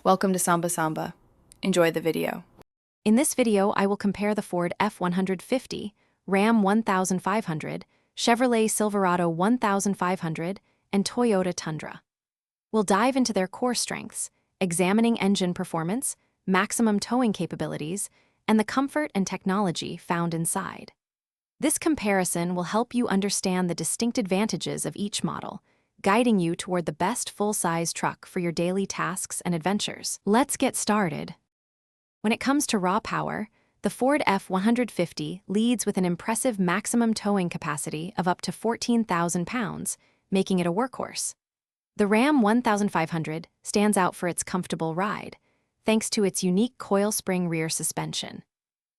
Welcome to Samba Samba. Enjoy the video. In this video, I will compare the Ford F-150, Ram 1500, Chevrolet Silverado 1500, and Toyota Tundra. We'll dive into their core strengths, examining engine performance, maximum towing capabilities, and the comfort and technology found inside. This comparison will help you understand the distinct advantages of each model, guiding you toward the best full-size truck for your daily tasks and adventures. Let's get started. When it comes to raw power, the Ford F-150 leads with an impressive maximum towing capacity of up to 14,000 pounds, making it a workhorse. The Ram 1500 stands out for its comfortable ride, thanks to its unique coil spring rear suspension.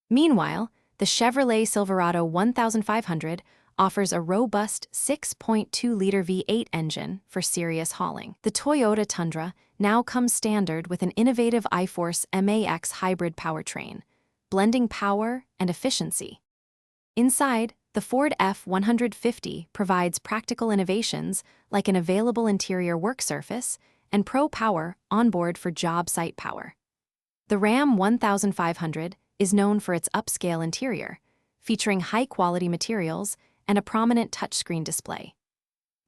Meanwhile, the Chevrolet Silverado 1500 offers a robust 6.2-liter V8 engine for serious hauling. The Toyota Tundra now comes standard with an innovative iForce MAX hybrid powertrain, blending power and efficiency. Inside, the Ford F-150 provides practical innovations like an available interior work surface and Pro Power onboard for job site power. The Ram 1500 is known for its upscale interior, featuring high-quality materials and a prominent touchscreen display.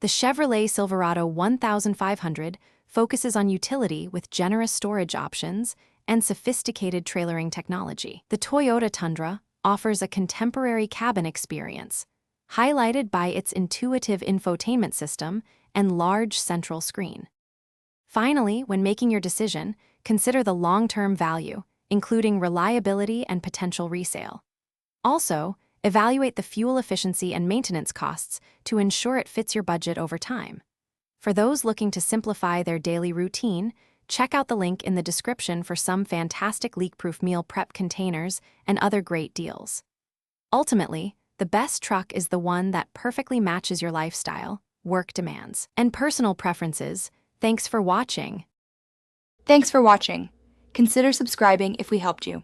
The Chevrolet Silverado 1500 focuses on utility with generous storage options and sophisticated trailering technology. The Toyota Tundra offers a contemporary cabin experience, highlighted by its intuitive infotainment system and large central screen. Finally, when making your decision, consider the long-term value, including reliability and potential resale. Also, evaluate the fuel efficiency and maintenance costs to ensure it fits your budget over time. For those looking to simplify their daily routine, check out the link in the description for some fantastic leak-proof meal prep containers and other great deals. Ultimately, the best truck is the one that perfectly matches your lifestyle, work demands, and personal preferences. Thanks for watching. Thanks for watching. Consider subscribing if we helped you.